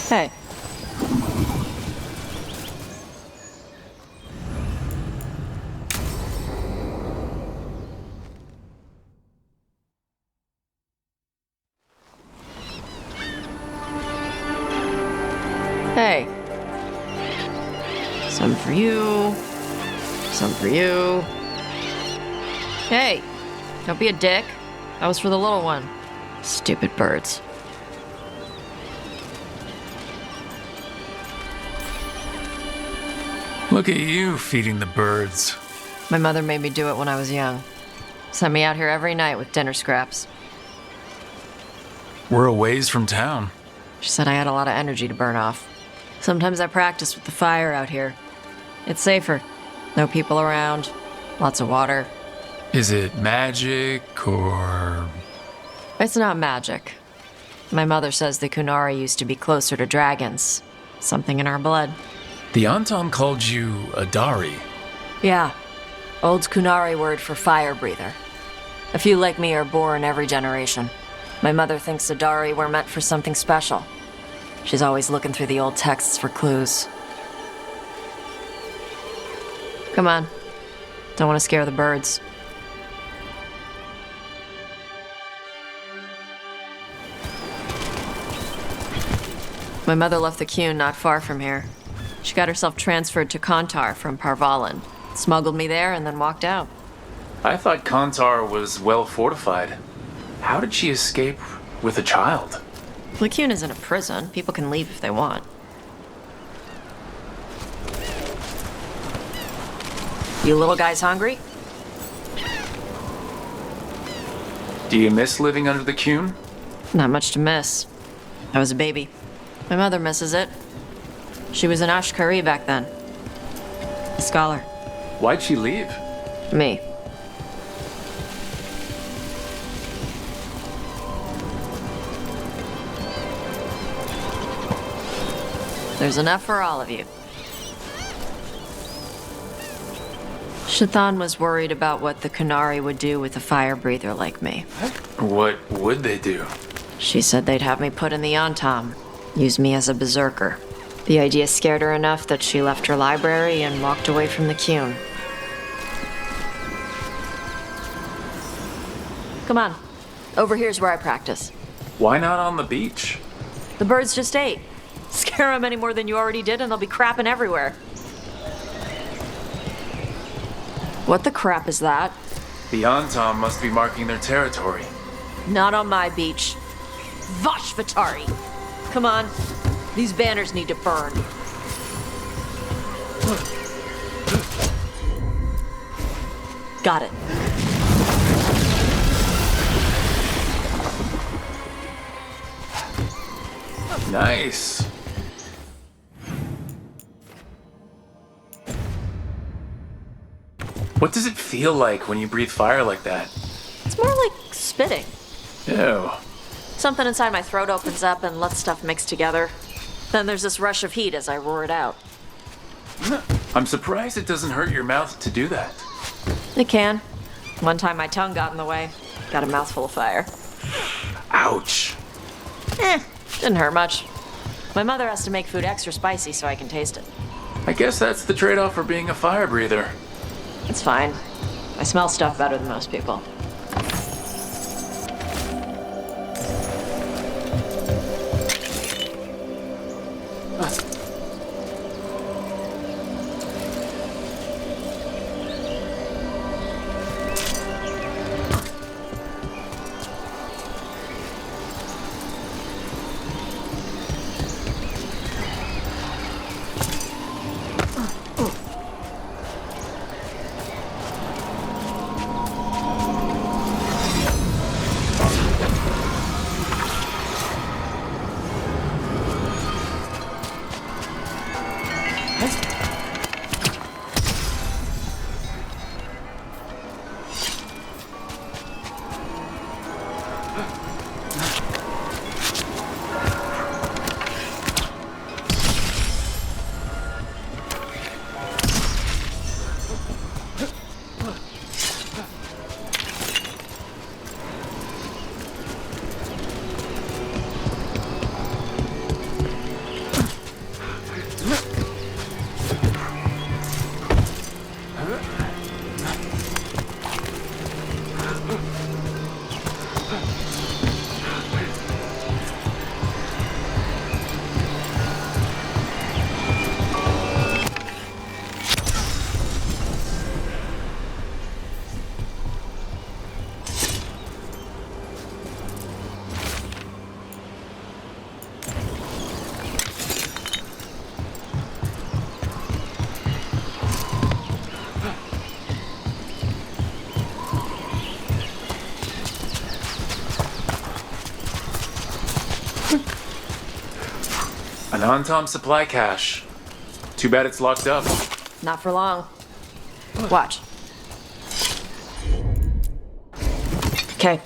Hey. Hey. Some for you. Some for you. Hey. Don't be a dick. That was for the little one. Stupid birds. Look at you feeding the birds. My mother made me do it when I was young. Sent me out here every night with dinner scraps. We're a ways from town. She said I had a lot of energy to burn off. Sometimes I practice with the fire out here. It's safer. No people around. Lots of water. Is it magic or... It's not magic. My mother says the Kunari used to be closer to dragons. Something in our blood. The Anton called you a Dari. Yeah. Old Kunari word for fire breather. A few like me are born every generation. My mother thinks the Dari were meant for something special. She's always looking through the old texts for clues. Come on. Don't want to scare the birds. My mother left the Kuhn not far from here. She got herself transferred to Kontar from Parvalin. Smuggled me there and then walked out. I thought Kontar was well fortified. How did she escape with a child? The Kuhn isn't a prison. People can leave if they want. You little guys hungry? Do you miss living under the Kuhn? Not much to miss. I was a baby. My mother misses it. She was an Ashkari back then. A scholar. Why'd she leave? Me. There's enough for all of you. Shathan was worried about what the Kunari would do with a fire breather like me. What would they do? She said they'd have me put in the Antam, use me as a berserker. The idea scared her enough that she left her library and walked away from the Kuhn. Come on. Over here's where I practice. Why not on the beach? The birds just ate. Scare them any more than you already did and they'll be crapping everywhere. What the crap is that? The Anton must be marking their territory. Not on my beach. Vashvatari! Come on. These banners need to burn. Got it. Nice. What does it feel like when you breathe fire like that? It's more like spitting. Ew. Something inside my throat opens up and lets stuff mix together. Then there's this rush of heat as I roar it out. I'm surprised it doesn't hurt your mouth to do that. It can. One time my tongue got in the way. Got a mouthful of fire. Ouch. Didn't hurt much. My mother has to make food extra spicy so I can taste it. I guess that's the trade-off for being a fire breather. It's fine. I smell stuff better than most people. An on-time supply cache. Too bad it's locked up. Not for long. Watch. Okay.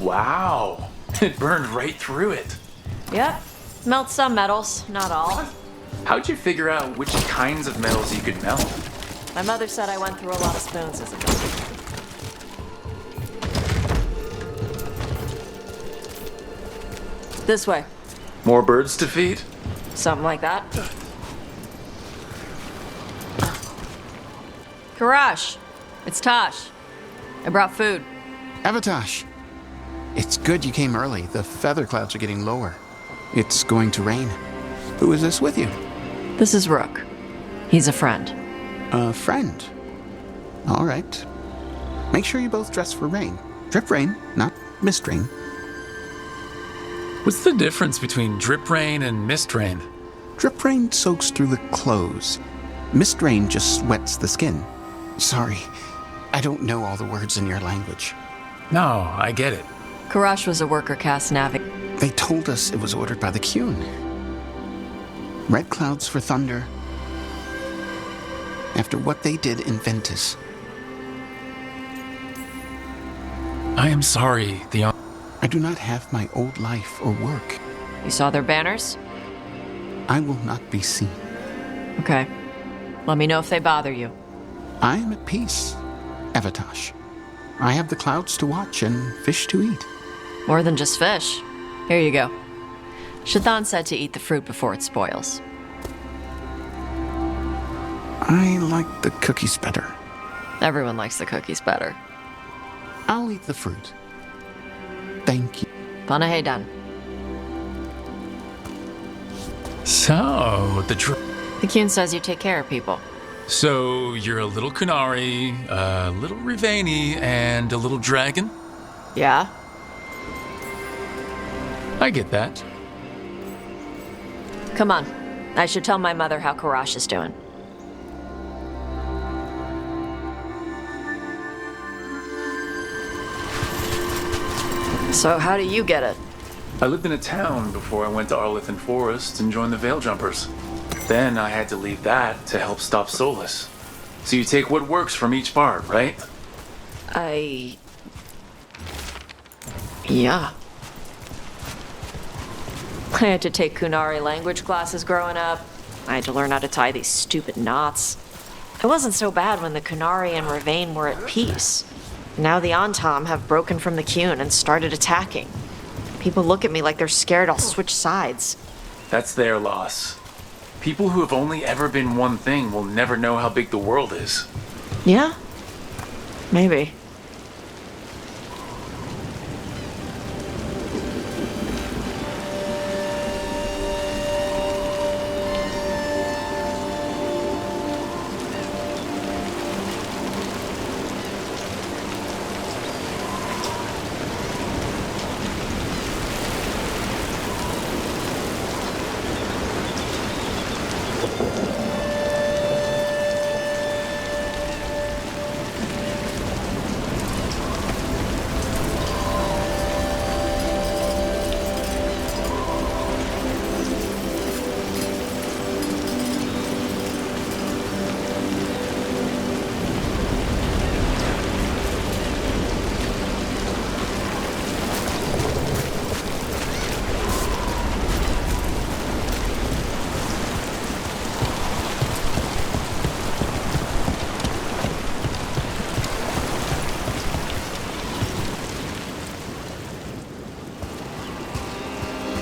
Wow. It burned right through it. Yep. Melt some metals, not all. How'd you figure out which kinds of metals you could melt? My mother said I went through a lot of spoons as a kid. This way. More birds to feed? Something like that. Karash, it's Tosh. I brought food. Avatosh, it's good you came early. The feather clouds are getting lower. It's going to rain. Who is this with you? This is Rook. He's a friend. A friend. All right. Make sure you both dress for rain. Drip rain, not mist rain. What's the difference between drip rain and mist rain? Drip rain soaks through the clothes. Mist rain just wets the skin. Sorry, I don't know all the words in your language. No, I get it. Karash was a worker caste navigator. They told us it was ordered by the Qun. Red clouds for thunder. After what they did in Ventus. I am sorry, I do not have my old life or work. You saw their banners? I will not be seen. Okay. Let me know if they bother you. I am at peace, Avatosh. I have the clouds to watch and fish to eat. More than just fish. Here you go. Shathan said to eat the fruit before it spoils. I like the cookies better. Everyone likes the cookies better. I'll eat the fruit. Thank you. Panahedan. So, The Qun says you take care of people. So, you're a little Kunari, a little Rivani, and a little dragon? Yeah? I get that. Come on. I should tell my mother how Karash is doing. So how do you get it? I lived in a town before I went to Arlithan Forest and joined the Veil Jumpers. Then I had to leave that to help stop Solus. So you take what works from each part, right? Yeah. I had to take Kunari language classes growing up. I had to learn how to tie these stupid knots. It wasn't so bad when the Kunari and Ravain were at peace. Now the Antam have broken from the Qun and started attacking. People look at me like they're scared I'll switch sides. That's their loss. People who have only ever been one thing will never know how big the world is. Yeah? Maybe.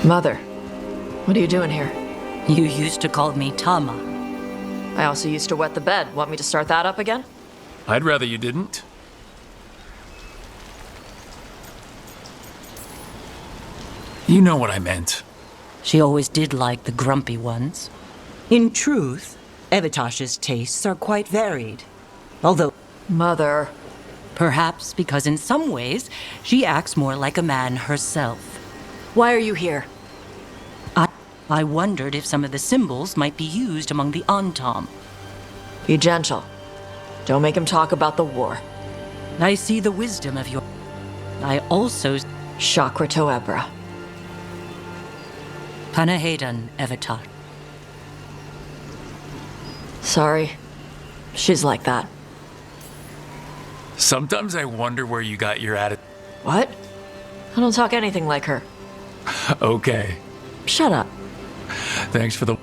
Mother, what are you doing here? You used to call me Tama. I also used to wet the bed. Want me to start that up again? I'd rather you didn't. You know what I meant. She always did like the grumpy ones. In truth, Evitosh's tastes are quite varied. Although, Mother. perhaps because in some ways, she acts more like a man herself. Why are you here? I wondered if some of the symbols might be used among the Antam. Be gentle. Don't make him talk about the war. I see the wisdom of your... I also... Chakra to Ebra. Panahedan, Evitash. Sorry. She's like that. Sometimes I wonder where you got your attitude. What? I don't talk anything like her. Okay. Shut up. Thanks for the